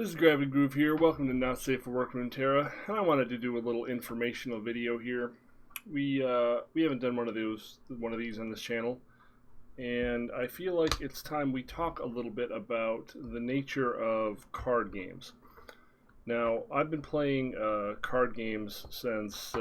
This is Gravity Groove here. Welcome to Not Safe for Work Runeterra, and I wanted to do a little informational video here. We haven't done one of these on this channel, and I feel like it's time we talk a little bit about the nature of card games. Now, I've been playing card games since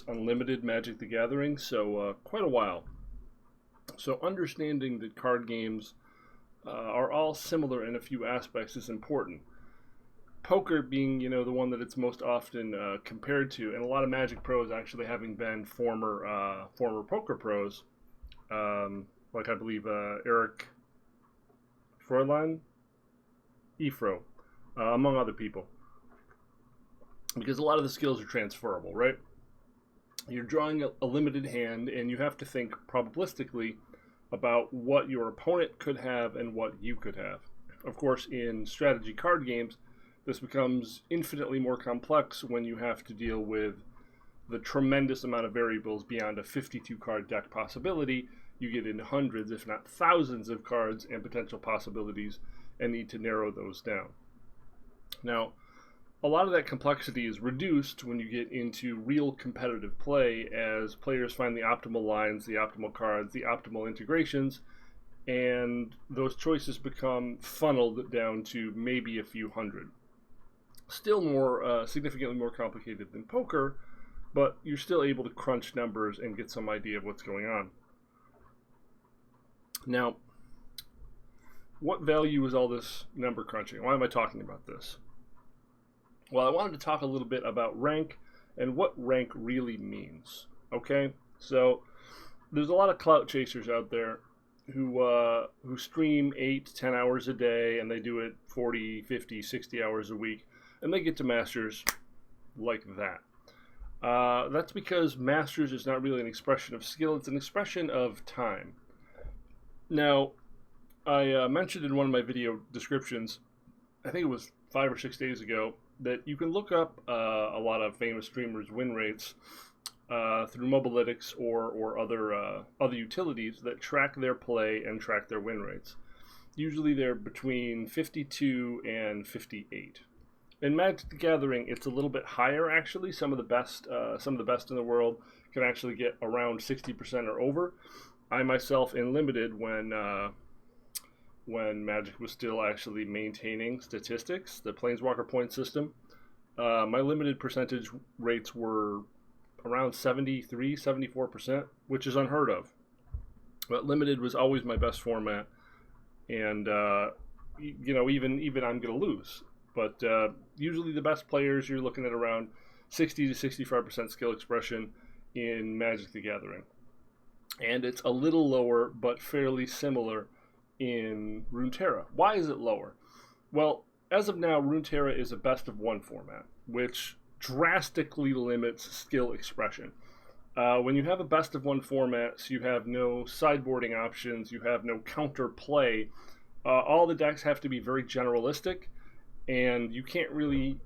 Unlimited Magic the Gathering, so quite a while. So understanding that card games are all similar in a few aspects is important. Poker being, the one that it's most often compared to, and a lot of Magic pros actually having been former poker pros, like I believe Eric Froeline, Efro, among other people, because a lot of the skills are transferable, right? You're drawing a limited hand, and you have to think probabilistically about what your opponent could have and what you could have. Of course, in strategy card games, this becomes infinitely more complex when you have to deal with the tremendous amount of variables beyond a 52 card deck possibility. You get into hundreds, if not thousands, of cards and potential possibilities and need to narrow those down. Now, a lot of that complexity is reduced when you get into real competitive play, as players find the optimal lines, the optimal cards, the optimal integrations, and those choices become funneled down to maybe a few hundred. Still significantly more complicated than poker, but you're still able to crunch numbers and get some idea of what's going on. Now, what value is all this number crunching? Why am I talking about this? Well, I wanted to talk a little bit about rank and what rank really means, okay? So there's a lot of clout chasers out there who stream 8 to 10 hours a day, and they do it 40, 50, 60 hours a week, and they get to Masters like that. That's because Masters is not really an expression of skill, it's an expression of time. Now, I mentioned in one of my video descriptions, I think it was 5 or 6 days ago, that you can look up a lot of famous streamers' win rates through Mobilytics or other utilities that track their play and track their win rates. Usually they're between 52 and 58. In Magic the Gathering, it's a little bit higher actually. Some of the best in the world can actually get around 60% or over. I myself, in Limited, when Magic was still actually maintaining statistics, the Planeswalker point system, my limited percentage rates were around 73, 74%, which is unheard of. But Limited was always my best format, and even I'm going to lose. But usually the best players, you're looking at around 60 to 65% skill expression in Magic the Gathering. And it's a little lower, but fairly similar in Runeterra. Why is it lower? Well, as of now, Runeterra is a best of one format, which drastically limits skill expression. When you have a best of one format, so you have no sideboarding options, you have no counter play. All the decks have to be very generalistic, and you can't really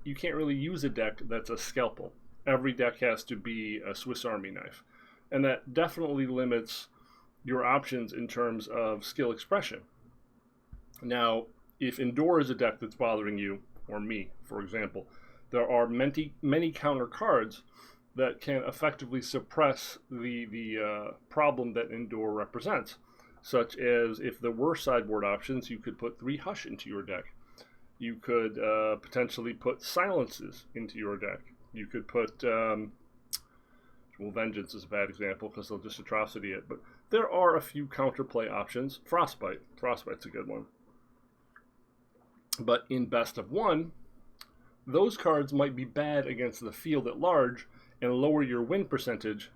use a deck that's a scalpel. Every deck has to be a Swiss Army knife, and that definitely limits your options in terms of skill expression. Now, if Endure is a deck that's bothering you, or me, for example, there are many counter cards that can effectively suppress the problem that Endure represents, such as if there were sideboard options, you could put 3 Hush into your deck. You could potentially put Silences into your deck. You could put Vengeance is a bad example because they'll just atrocity it, but there are a few counterplay options. Frostbite's a good one. But in best of one, those cards might be bad against the field at large and lower your win percentage,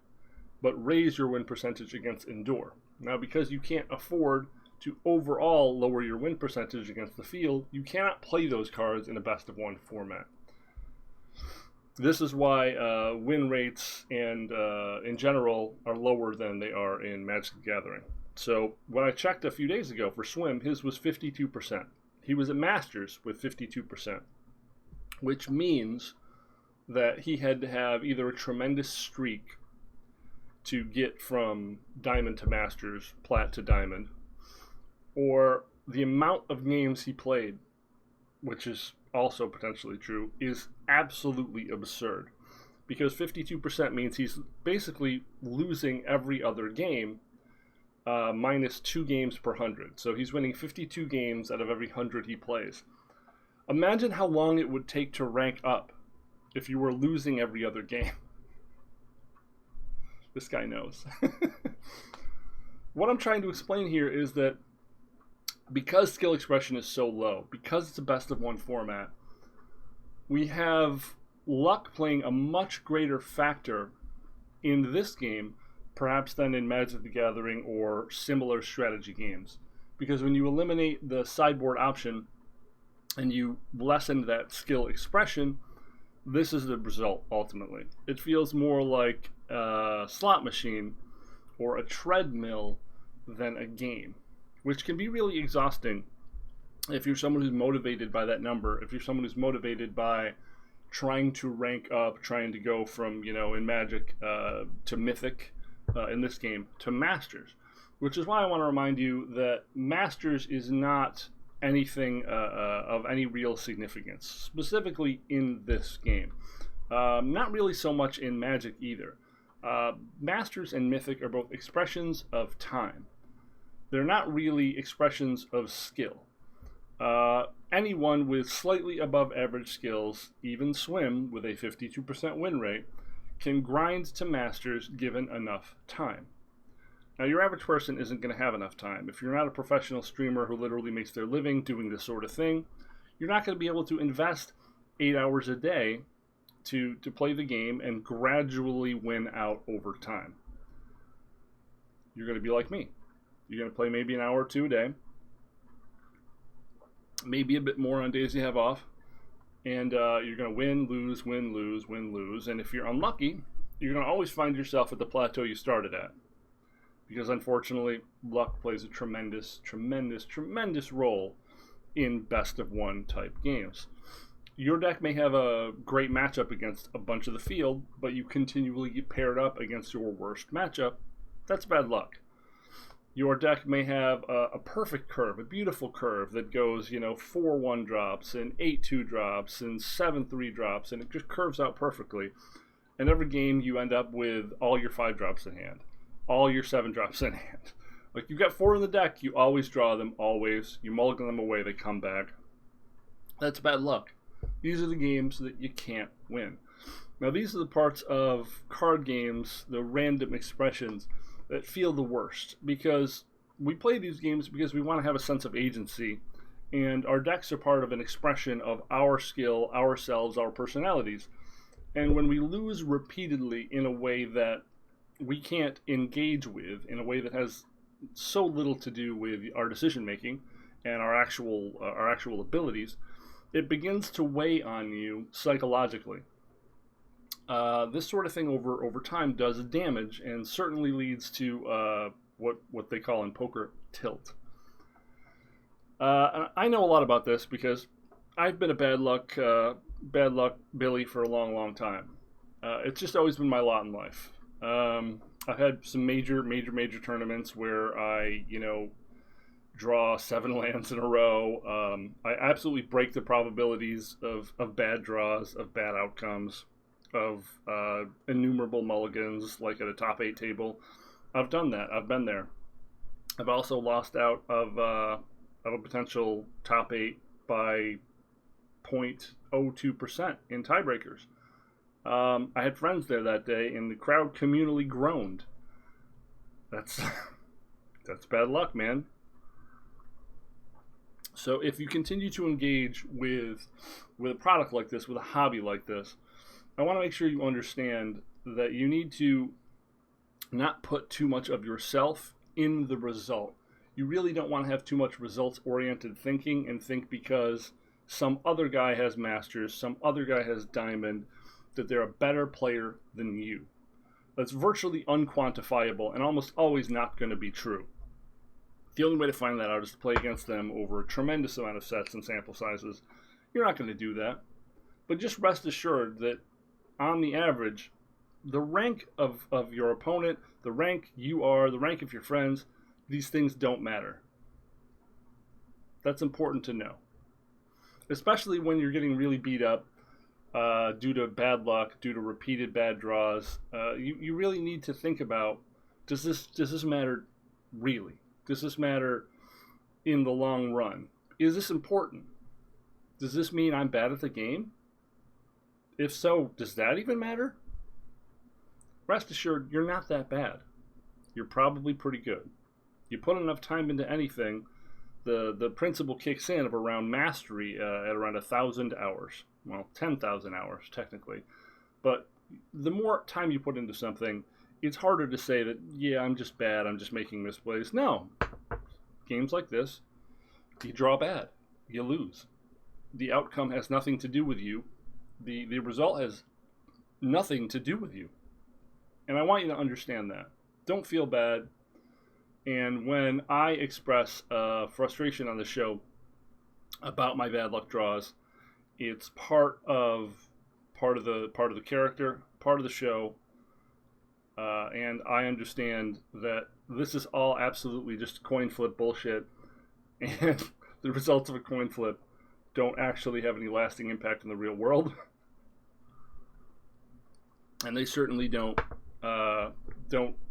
but raise your win percentage against Endure. Now, because you can't afford to overall lower your win percentage against the field, you cannot play those cards in a best of one format. This is why win rates and in general are lower than they are in Magic the Gathering. So when I checked a few days ago for Swim, his was 52%. He was at Masters with 52%, which means that he had to have either a tremendous streak to get from Diamond to Masters, Plat to Diamond, or the amount of games he played which is also potentially true, is absolutely absurd. Because 52% means he's basically losing every other game, minus 2 games per 100. So he's winning 52 games out of every 100 he plays. Imagine how long it would take to rank up if you were losing every other game. This guy knows. What I'm trying to explain here is that because skill expression is so low, because it's a best of one format, we have luck playing a much greater factor in this game, perhaps than in Magic the Gathering or similar strategy games. Because when you eliminate the sideboard option and you lessen that skill expression, this is the result ultimately. It feels more like a slot machine or a treadmill than a game, which can be really exhausting if you're someone who's motivated by that number, if you're someone who's motivated by trying to rank up, trying to go from, in Magic to Mythic, in this game, to Masters. Which is why I want to remind you that Masters is not anything of any real significance, specifically in this game. Not really so much in Magic either. Masters and Mythic are both expressions of time. They're not really expressions of skill. Anyone with slightly above average skills, even Swim with a 52% win rate, can grind to Masters given enough time. Now, your average person isn't going to have enough time. If you're not a professional streamer who literally makes their living doing this sort of thing, you're not going to be able to invest 8 hours a day to play the game and gradually win out over time. You're going to be like me. You're going to play maybe an hour or 2 a day, maybe a bit more on days you have off, and you're going to win, lose, win, lose, win, lose. And if you're unlucky, you're going to always find yourself at the plateau you started at. Because unfortunately, luck plays a tremendous, tremendous, tremendous role in best of one type games. Your deck may have a great matchup against a bunch of the field, but you continually get paired up against your worst matchup. That's bad luck. Your deck may have a perfect curve, a beautiful curve that goes, 4-1 drops and 8-2 drops and 7-3 drops, and it just curves out perfectly. And every game you end up with all your 5 drops in hand, all your 7 drops in hand. Like, you've got 4 in the deck, you always draw them, always. You mulligan them away, they come back. That's bad luck. These are the games that you can't win. Now, these are the parts of card games, the random expressions, that feel the worst, because we play these games because we want to have a sense of agency, and our decks are part of an expression of our skill, ourselves, our personalities. And when we lose repeatedly in a way that we can't engage with, in a way that has so little to do with our decision making and our actual abilities, it begins to weigh on you psychologically. This sort of thing over time does damage, and certainly leads to what they call in poker tilt. I know a lot about this because I've been a bad luck Billy for a long, long time. It's just always been my lot in life. I've had some major tournaments where I draw 7 lands in a row. I absolutely break the probabilities of bad draws, of bad outcomes, of innumerable mulligans, like at a top 8 table. I've done that. I've been there. I've also lost out of a potential top 8 by 0.02% in tiebreakers. I had friends there that day, and the crowd communally groaned. That's bad luck, man. So if you continue to engage with a product like this, with a hobby like this, I want to make sure you understand that you need to not put too much of yourself in the result. You really don't want to have too much results-oriented thinking and think because some other guy has Masters, some other guy has Diamond, that they're a better player than you. That's virtually unquantifiable and almost always not going to be true. The only way to find that out is to play against them over a tremendous amount of sets and sample sizes. You're not going to do that. But just rest assured that on the average, the rank of your opponent, the rank you are, the rank of your friends, these things don't matter. That's important to know. especially when you're getting really beat up due to bad luck, due to repeated bad draws. You really need to think about, does this matter really? Does this matter in the long run? Is this important? Does this mean I'm bad at the game? If so, does that even matter? Rest assured, you're not that bad. You're probably pretty good. You put enough time into anything, the principle kicks in of around mastery at around 1,000 hours. Well, 10,000 hours, technically. But the more time you put into something, it's harder to say that, yeah, I'm just bad, I'm just making misplays. No. Games like this, you draw bad. You lose. The outcome has nothing to do with you. The result has nothing to do with you. And I want you to understand that. Don't feel bad. And when I express frustration on the show about my bad luck draws, it's part of the character, part of the show, and I understand that this is all absolutely just coin flip bullshit, and the results of a coin flip don't actually have any lasting impact in the real world, and they certainly don't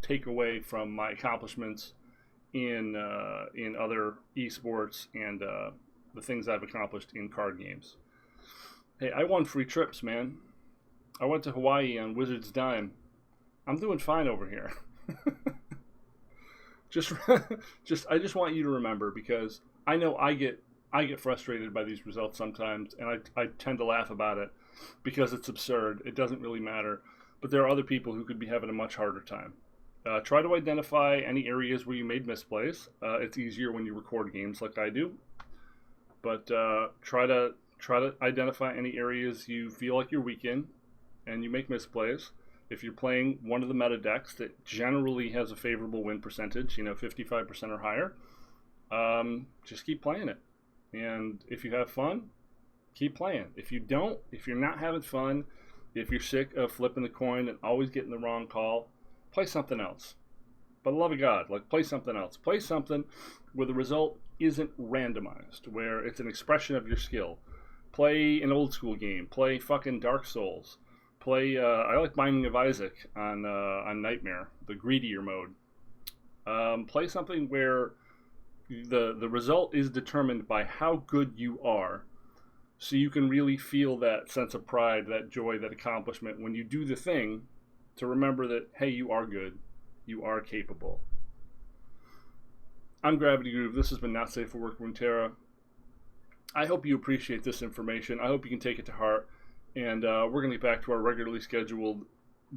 take away from my accomplishments in other esports and the things I've accomplished in card games. Hey, I won free trips, man. I went to Hawaii on Wizard's dime. I'm doing fine over here. I just want you to remember, because I know I get frustrated by these results sometimes, and I tend to laugh about it because it's absurd. It doesn't really matter. But there are other people who could be having a much harder time. Try to identify any areas where you made misplays. It's easier when you record games like I do. But try to identify any areas you feel like you're weak in and you make misplays. If you're playing one of the meta decks that generally has a favorable win percentage, 55% or higher, just keep playing it. And if you have fun, keep playing. If you don't, if you're not having fun, if you're sick of flipping the coin and always getting the wrong call, play something else. By the love of God, play something else. Play something where the result isn't randomized, where it's an expression of your skill. Play an old school game. Play fucking Dark Souls. Play, I like Binding of Isaac on Nightmare, the greedier mode. Play something where the result is determined by how good you are, so you can really feel that sense of pride, that joy, that accomplishment when you do the thing, to remember that, hey, you are good. You are capable. I'm Gravity Groove. This has been Not Safe for Work Runeterra. I hope you appreciate this information. I hope you can take it to heart. And we're going to get back to our regularly scheduled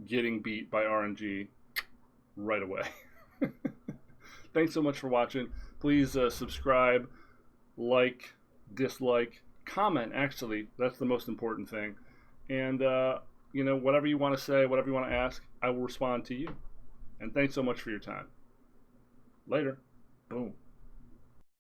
getting beat by RNG right away. Thanks so much for watching. Please subscribe, like, dislike, comment, actually. That's the most important thing. And, whatever you want to say, whatever you want to ask, I will respond to you. And thanks so much for your time. Later. Boom.